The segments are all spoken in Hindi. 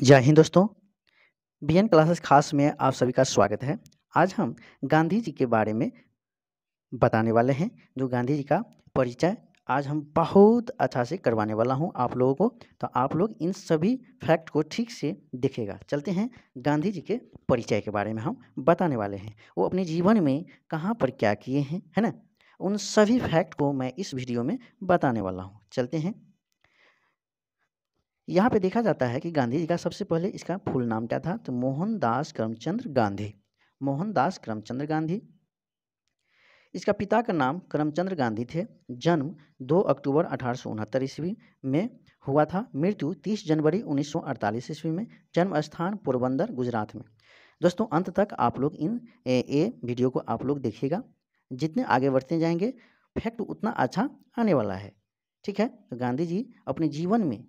जय हिंद दोस्तों। बीएन क्लासेस खास में आप सभी का स्वागत है। आज हम गांधी जी के बारे में बताने वाले हैं। जो गांधी जी का परिचय आज हम बहुत अच्छा से करवाने वाला हूं आप लोगों को, तो आप लोग इन सभी फैक्ट को ठीक से देखेगा। चलते हैं, गांधी जी के परिचय के बारे में हम बताने वाले हैं। वो अपने जीवन में कहाँ पर क्या किए हैं, है ना, उन सभी फैक्ट को मैं इस वीडियो में बताने वाला हूँ। चलते हैं, यहाँ पे देखा जाता है कि गांधी जी का सबसे पहले इसका फुल नाम क्या था, तो मोहनदास करमचंद गांधी। मोहनदास करमचंद गांधी। इसका पिता का नाम करमचंद गांधी थे। जन्म 2 अक्टूबर 1869 ईस्वी में हुआ था। मृत्यु 30 जनवरी 1948 ईस्वी में। जन्म स्थान पोरबंदर, गुजरात में। दोस्तों, अंत तक आप लोग इन वीडियो को आप लोग देखिएगा। जितने आगे बढ़ते जाएंगे फैक्ट उतना अच्छा आने वाला है। ठीक है, तो गांधी जी अपने जीवन में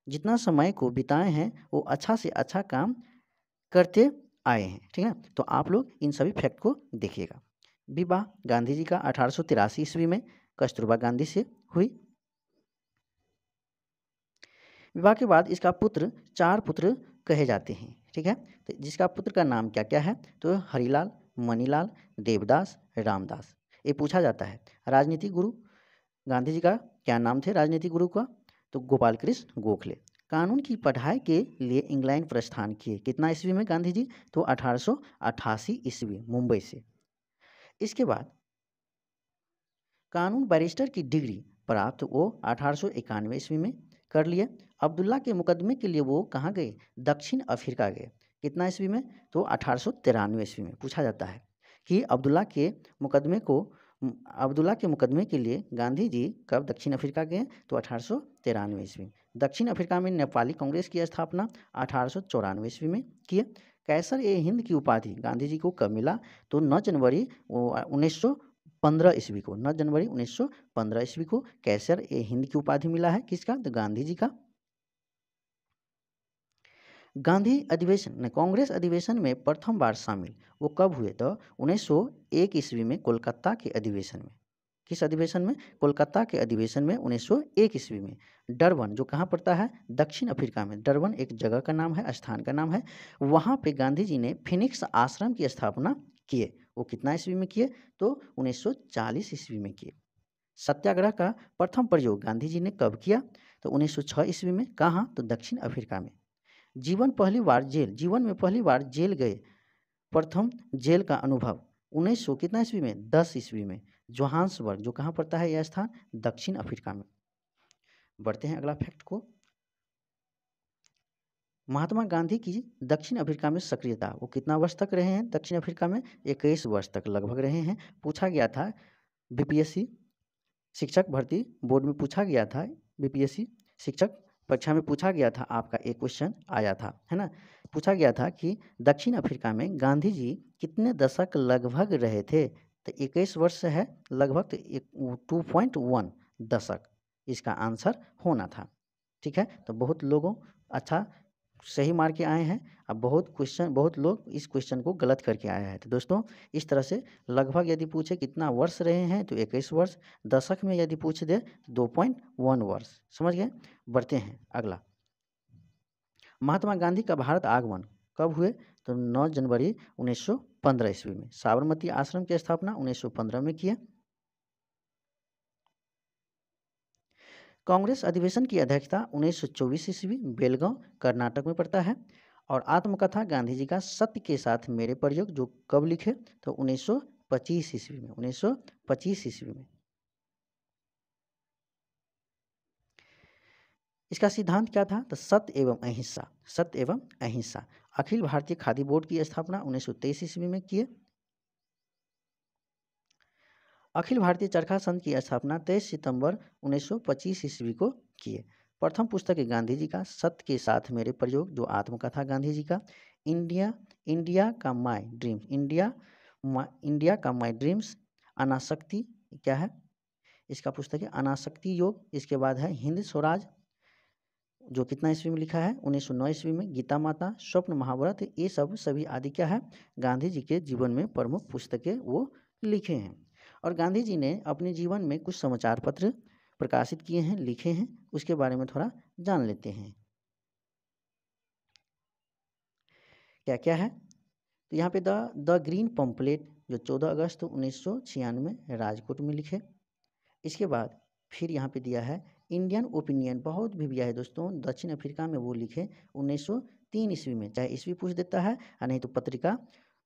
जितना समय को बिताए हैं वो अच्छा से अच्छा काम करते आए हैं। ठीक है, तो आप लोग इन सभी फैक्ट को देखिएगा। विवाह गांधी जी का 1883 ईस्वी में कस्तूरबा गांधी से हुई। विवाह के बाद इसका पुत्र 4 पुत्र कहे जाते हैं। ठीक है, तो जिसका पुत्र का नाम क्या क्या है, तो हरिलाल, मणिलाल, देवदास, रामदास। ये पूछा जाता है। राजनीतिक गुरु गांधी जी का क्या नाम थे राजनीतिक गुरु का, तो गोपाल कृष्ण गोखले। कानून की पढ़ाई के लिए इंग्लैंड प्रस्थान किए। कितना ईस्वी में गांधी जी, तो 1888 ईस्वी, मुंबई से। इसके बाद कानून बैरिस्टर की डिग्री प्राप्त वो 1891 ईस्वी में कर लिए। अब्दुल्ला के मुकदमे के लिए वो कहाँ गए, दक्षिण अफ्रीका गए। कितना ईस्वी में, तो 1893 ईस्वी में। पूछा जाता है कि अब्दुल्ला के मुकदमे के लिए गांधी जी कब दक्षिण अफ्रीका गए, तो 1893 ईस्वी। दक्षिण अफ्रीका में नेपाली कांग्रेस की स्थापना 1894 ईस्वी में किए। कैसर ए हिंद की उपाधि गांधी जी को कब मिला, तो 9 जनवरी 1915 ईस्वी को। 9 जनवरी 1915 ईस्वी को कैसर ए हिंद की उपाधि मिला है। किसका, तो गांधी जी का। गांधी अधिवेशन कांग्रेस अधिवेशन में प्रथम बार शामिल वो कब हुए, तो 1901 ईस्वी में कोलकाता के अधिवेशन में। किस अधिवेशन में, कोलकाता के अधिवेशन में 1901 ईस्वी में। डरबन जो कहाँ पड़ता है, दक्षिण अफ्रीका में। डरबन एक जगह का नाम है, स्थान का नाम है। वहाँ पे गांधी जी ने फिनिक्स आश्रम की स्थापना किए। वो कितना ईस्वी में किए, तो 1940 ईस्वी में किए। सत्याग्रह का प्रथम प्रयोग गांधी जी ने कब किया, तो 1906 ईस्वी में। कहाँ, तो दक्षिण अफ्रीका में। जीवन में पहली बार जेल गए। प्रथम जेल का अनुभव 1900 कितना ईस्वी में, 10 ईस्वी में। जोहान्सबर्ग जो कहाँ पड़ता है यह स्थान, दक्षिण अफ्रीका में। बढ़ते हैं अगला फैक्ट को। महात्मा गांधी की दक्षिण अफ्रीका में सक्रियता वो कितना वर्ष तक रहे हैं दक्षिण अफ्रीका में, 21 वर्ष तक लगभग रहे हैं। पूछा गया था बीपीएससी शिक्षक भर्ती बोर्ड में, पूछा गया था बीपीएससी शिक्षक परीक्षा में पूछा गया था, आपका एक क्वेश्चन आया था, है ना। पूछा गया था कि दक्षिण अफ्रीका में गांधी जी कितने दशक लगभग रहे थे, तो 21 वर्ष है लगभग, तो 2.1 दशक इसका आंसर होना था। ठीक है, तो बहुत लोगों अच्छा सही मार के आए हैं। अब बहुत लोग इस क्वेश्चन को गलत करके आए हैं। तो दोस्तों, इस तरह से लगभग यदि पूछे कितना वर्ष रहे हैं, तो 21 वर्ष। दशक में यदि पूछ दे तो 2.1 वर्ष। समझ गए। बढ़ते हैं अगला। महात्मा गांधी का भारत आगमन कब हुए, तो 9 जनवरी 1915 ईस्वी में। साबरमती आश्रम की स्थापना 1915 में किए। कांग्रेस अधिवेशन की अध्यक्षता 1924 ईस्वी, बेलगांव कर्नाटक में पड़ता है। और आत्मकथा गांधी जी का सत्य के साथ मेरे प्रयोग जो कब लिखे, तो 1925 ईस्वी में। 1925 ईस्वी में। इसका सिद्धांत क्या था, तो सत्य एवं अहिंसा। सत्य एवं अहिंसा। अखिल भारतीय खादी बोर्ड की स्थापना 1923 ईस्वी में किए। अखिल भारतीय चरखा संघ की स्थापना 23 सितंबर 1925 ईस्वी को किए। प्रथम पुस्तक है गांधी जी का सत्य के साथ मेरे प्रयोग जो आत्मकथा गांधी जी का। इंडिया का माय ड्रीम्स, इंडिया का माय ड्रीम्स। अनासक्ति क्या है, इसका पुस्तक है अनासक्ति योग। इसके बाद है हिंद स्वराज जो कितना ईस्वी में लिखा है, 1909 ईस्वी में। गीता माता, स्वप्न महाव्रत, ये सभी आदि क्या है, गांधी जी के जीवन में प्रमुख पुस्तकें वो लिखे हैं। और गांधी जी ने अपने जीवन में कुछ समाचार पत्र प्रकाशित किए हैं, लिखे हैं, उसके बारे में थोड़ा जान लेते हैं। क्या क्या है? तो यहाँ पे द ग्रीन पम्पलेट जो 14 अगस्त 1996 राजकोट में लिखे। इसके बाद फिर यहाँ पे दिया है इंडियन ओपिनियन, बहुत भी दिया है दोस्तों, दक्षिण अफ्रीका में वो लिखे 1903 ईस्वी में। चाहे ईस्वी पूछ देता है और नहीं तो पत्रिका,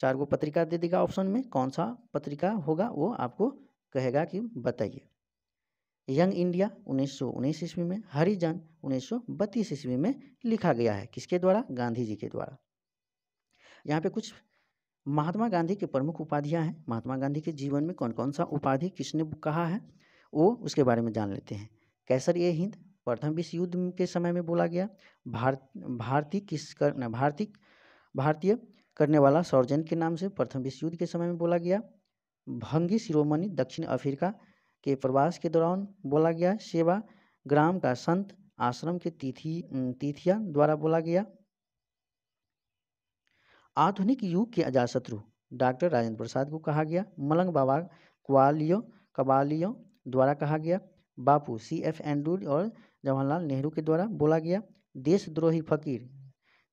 4 गो पत्रिका दे देगा ऑप्शन में, कौन सा पत्रिका होगा वो आपको कहेगा कि बताइए। यंग इंडिया 1919 ईस्वी में, हरिजन 1932 ईस्वी में लिखा गया है। किसके द्वारा? गांधी जी के द्वारा। यहाँ पे कुछ महात्मा गांधी की प्रमुख उपाधियाँ हैं। महात्मा गांधी के जीवन में कौन कौन सा उपाधि किसने कहा है वो उसके बारे में जान लेते हैं। कैसर ए हिंद प्रथम विश्व युद्ध के समय में बोला गया। भारतीय करने वाला सर्जन के नाम से प्रथम विश्व युद्ध के समय में बोला गया। भंगी शिरोमणि दक्षिण अफ्रीका के प्रवास के दौरान बोला गया। सेवा ग्राम का संत आश्रम के तिथिया द्वारा बोला गया। आधुनिक युग के अजातशत्रु डॉक्टर राजेंद्र प्रसाद को कहा गया। मलंग बाबा कबालियों द्वारा कहा गया। बापू CF एंड्रू और जवाहरलाल नेहरू के द्वारा बोला गया। देशद्रोही फकीर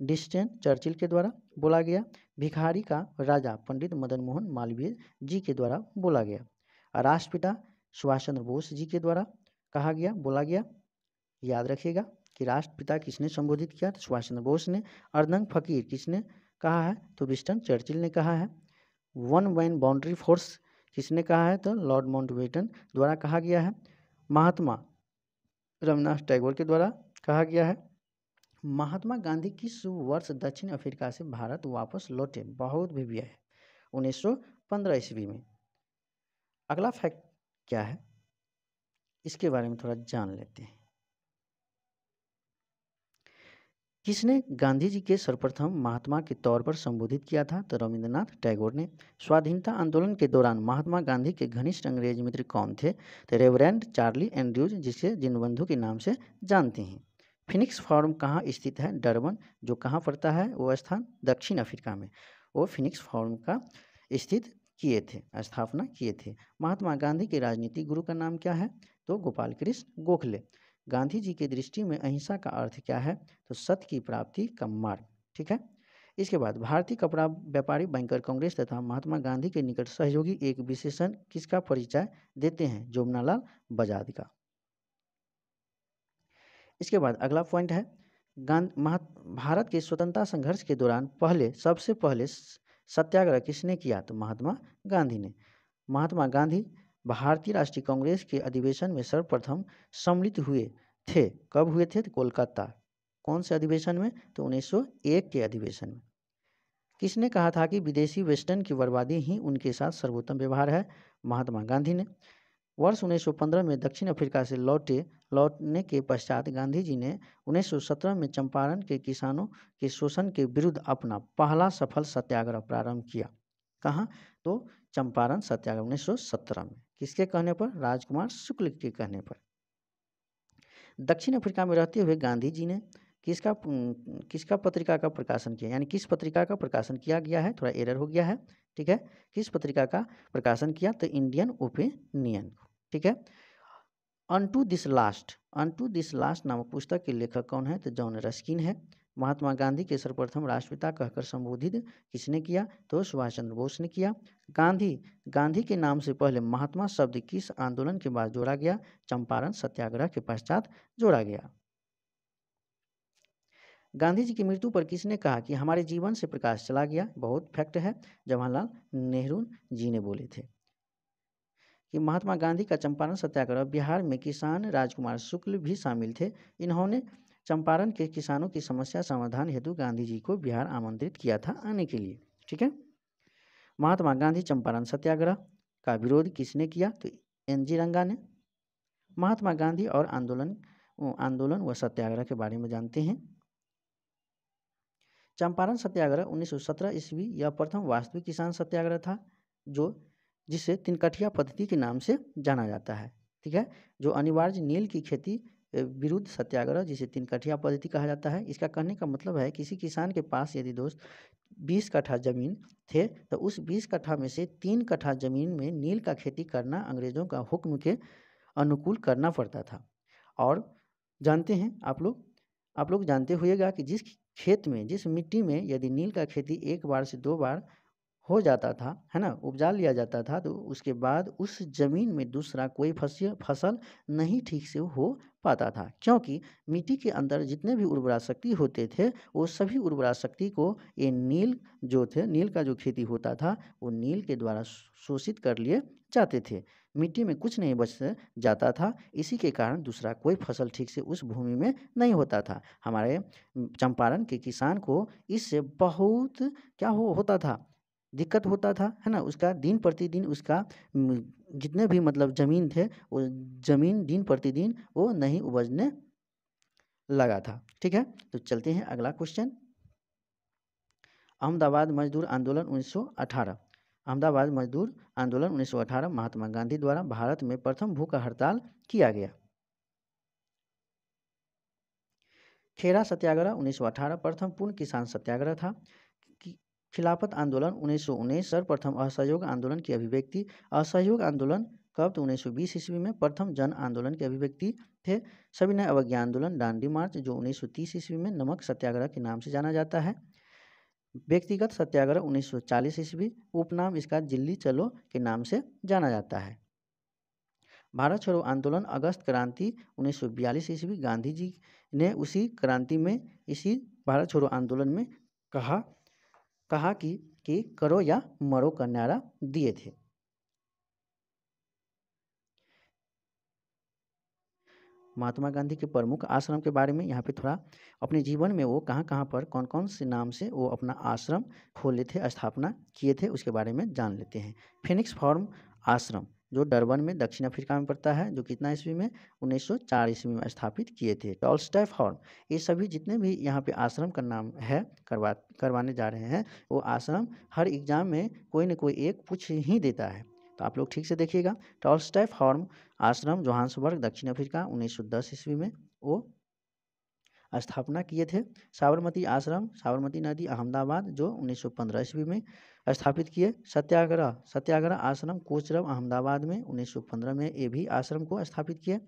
विंस्टन चर्चिल के द्वारा बोला गया। भिखारी का राजा पंडित मदन मोहन मालवीय जी के द्वारा बोला गया। राष्ट्रपिता सुभाष चंद्र बोस जी के द्वारा कहा गया, बोला गया। याद रखिएगा कि राष्ट्रपिता किसने संबोधित किया? तो सुभाष चंद्र बोस ने। अर्धंग फकीर किसने कहा है? तो विंस्टन चर्चिल ने कहा है। वन मैन बाउंड्री फोर्स किसने कहा है? तो लॉर्ड माउंटबेटन द्वारा कहा गया है। महात्मा रविन्द्रनाथ टैगोर के द्वारा कहा गया है। महात्मा गांधी किस वर्ष दक्षिण अफ्रीका से भारत वापस लौटे? बहुत भी है 1915 ईस्वी में। अगला फैक्ट क्या है इसके बारे में थोड़ा जान लेते हैं। किसने गांधी जी के सर्वप्रथम महात्मा के तौर पर संबोधित किया था? तो रविंद्रनाथ टैगोर ने। स्वाधीनता आंदोलन के दौरान महात्मा गांधी के घनिष्ठ अंग्रेज मित्र कौन थे? तो रेवरेंड चार्ली एंड्रयूज, जिसे दीनबंधु के नाम से जानते हैं। फिनिक्स फार्म कहाँ स्थित है? डरबन। जो कहाँ पड़ता है वो स्थान? दक्षिण अफ्रीका में। वो फिनिक्स फार्म का स्थित किए थे, स्थापना किए थे। महात्मा गांधी के राजनीतिक गुरु का नाम क्या है? तो गोपाल कृष्ण गोखले। गांधी जी की दृष्टि में अहिंसा का अर्थ क्या है? तो सत्य की प्राप्ति का मार्ग। ठीक है। इसके बाद भारतीय कपड़ा व्यापारी बैंकर कांग्रेस तथा महात्मा गांधी के निकट सहयोगी एक विशेषण किसका परिचय देते हैं? जमुनालाल बजाज का। इसके बाद अगला पॉइंट है भारत के स्वतंत्रता संघर्ष के दौरान सबसे पहले सत्याग्रह किसने किया? तो महात्मा गांधी ने। महात्मा गांधी भारतीय राष्ट्रीय कांग्रेस के अधिवेशन में सर्वप्रथम सम्मिलित हुए थे। कब हुए थे? तो कोलकाता। कौन से अधिवेशन में? तो 1901 के अधिवेशन में। किसने कहा था कि विदेशी वेस्टर्न की बर्बादी ही उनके साथ सर्वोत्तम व्यवहार है? महात्मा गांधी ने। वर्ष 1915 में दक्षिण अफ्रीका से लौटने के पश्चात गांधी जी ने 1917 में चंपारण के किसानों के शोषण के विरुद्ध अपना पहला सफल सत्याग्रह प्रारंभ किया। कहाँ? तो चंपारण सत्याग्रह 1917 में। किसके कहने पर? राजकुमार शुक्ल के कहने पर। दक्षिण अफ्रीका में रहते हुए गांधी जी ने किसका पत्रिका का प्रकाशन किया? यानी किस पत्रिका का प्रकाशन किया गया है? थोड़ा एरर हो गया है। ठीक है। किस पत्रिका का प्रकाशन किया? तो इंडियन ओपिनियन। ठीक है। अनटू दिस लास्ट नामक पुस्तक के लेखक कौन है? तो जॉन रस्किन है। महात्मा गांधी के सर्वप्रथम राष्ट्रपिता कहकर संबोधित किसने किया? तो सुभाष चंद्र बोस ने किया। गांधी के नाम से पहले महात्मा शब्द किस आंदोलन के बाद जोड़ा गया? चंपारण सत्याग्रह के पश्चात जोड़ा गया। गांधी जी की मृत्यु पर किसने कहा कि हमारे जीवन से प्रकाश चला गया? बहुत फैक्ट है, जवाहरलाल नेहरू जी ने बोले थे कि महात्मा गांधी का चंपारण सत्याग्रह बिहार में किसान राजकुमार शुक्ल भी शामिल थे। इन्होंने चंपारण के किसानों की समस्या समाधान हेतु गांधी जी को बिहार आमंत्रित किया था आने के लिए। ठीक है। महात्मा गांधी चंपारण सत्याग्रह का विरोध किसने किया? तो NG रंगा ने। महात्मा गांधी और आंदोलन व सत्याग्रह के बारे में जानते हैं। चंपारण सत्याग्रह 1917 ईस्वी यह प्रथम वास्तविक किसान सत्याग्रह था जिसे तिनकठिया पद्धति के नाम से जाना जाता है। ठीक है। जो अनिवार्य नील की खेती विरुद्ध सत्याग्रह, जिसे तिनकठिया पद्धति कहा जाता है। इसका कहने का मतलब है किसी किसान के पास यदि दोस्त 20 कट्ठा जमीन थे तो उस 20 कट्ठा में से 3 कट्ठा जमीन में नील का खेती करना अंग्रेजों का हुक्म के अनुकूल करना पड़ता था। और जानते हैं आप लोग जानते हुएगा कि जिस खेत में, जिस मिट्टी में यदि नील का खेती 1 बार से 2 बार हो जाता था, है ना, उपजा लिया जाता था, तो उसके बाद उस ज़मीन में दूसरा कोई फसल नहीं ठीक से हो पाता था। क्योंकि मिट्टी के अंदर जितने भी उर्वरा शक्ति होते थे, वो सभी उर्वरा शक्ति को ये नील जो थे, नील का जो खेती होता था, वो नील के द्वारा शोषित कर लिए जाते थे। मिट्टी में कुछ नहीं बच जाता था, इसी के कारण दूसरा कोई फसल ठीक से उस भूमि में नहीं होता था। हमारे चंपारण के किसान को इससे बहुत क्या होता था, दिक्कत होता था, है ना? उसका दिन प्रतिदिन उसका जितने भी मतलब ज़मीन थे, वो ज़मीन दिन प्रतिदिन वो नहीं उपजने लगा था। ठीक है? तो चलते हैं अगला क्वेश्चन। अहमदाबाद मजदूर आंदोलन 1918। अहमदाबाद मजदूर आंदोलन 1918 महात्मा गांधी द्वारा भारत में प्रथम भूख हड़ताल किया गया। खेरा सत्याग्रह 1918 प्रथम पूर्ण किसान सत्याग्रह था। खिलाफत आंदोलन 1919 सर्वप्रथम असहयोग आंदोलन की अभिव्यक्ति। असहयोग आंदोलन कब? तो 1920 ईस्वी में प्रथम जन आंदोलन की अभिव्यक्ति थे। सविनय अवज्ञा आंदोलन दांडी मार्च जो 1930 ईस्वी में नमक सत्याग्रह के नाम से जाना जाता है। व्यक्तिगत सत्याग्रह 1940 ईस्वी, उपनाम इसका दिल्ली चलो के नाम से जाना जाता है। भारत छोड़ो आंदोलन अगस्त क्रांति 1942 ईस्वी, गांधी जी ने उसी क्रांति में, इसी भारत छोड़ो आंदोलन में कहा कि करो या मरो का नारा दिए थे। महात्मा गांधी के प्रमुख आश्रम के बारे में यहाँ पे थोड़ा, अपने जीवन में वो कहाँ पर कौन से नाम से वो अपना आश्रम खोले थे, स्थापना किए थे, उसके बारे में जान लेते हैं। फिनिक्स फार्म आश्रम जो डरबन में दक्षिण अफ्रीका में पड़ता है, जो कितना ईस्वी में? 1904 ईस्वी में स्थापित किए थे। टॉलस्टॉय फार्म, ये सभी जितने भी यहाँ पे आश्रम का नाम है करवाने जा रहे हैं, वो आश्रम हर एग्जाम में कोई न कोई एक पूछ ही देता है, तो आप लोग ठीक से देखिएगा। टॉलस्टॉय फार्म आश्रम जोहान्सबर्ग दक्षिण अफ्रीका 1910 ईस्वी में वो स्थापना किए थे। साबरमती आश्रम साबरमती नदी अहमदाबाद जो 1915 ईस्वी में स्थापित किए। सत्याग्रह आश्रम कोचरब अहमदाबाद में 1915 में ये भी आश्रम को स्थापित किए।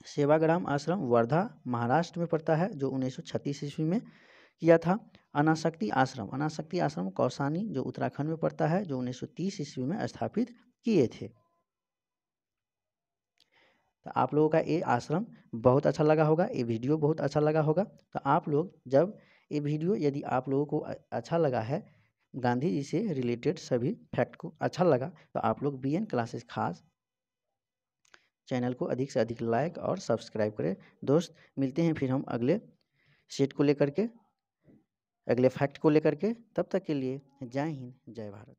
सेवाग्राम आश्रम वर्धा महाराष्ट्र में पड़ता है, जो 1936 ईस्वी में किया था। अनासक्ति आश्रम कौसानी जो उत्तराखंड में पड़ता है, जो 1930 ईस्वी में स्थापित किए थे। तो आप लोगों का ये आश्रम बहुत अच्छा लगा होगा, ये वीडियो बहुत अच्छा लगा होगा। तो आप लोग जब ये वीडियो यदि आप लोगों को अच्छा लगा है, गांधी जी से रिलेटेड सभी फैक्ट को अच्छा लगा, तो आप लोग BN क्लासेस खास चैनल को अधिक से अधिक लाइक और सब्सक्राइब करें। दोस्त, मिलते हैं फिर हम अगले सेट को लेकर के, अगले फैक्ट को लेकर के। तब तक के लिए जय हिंद, जय भारत।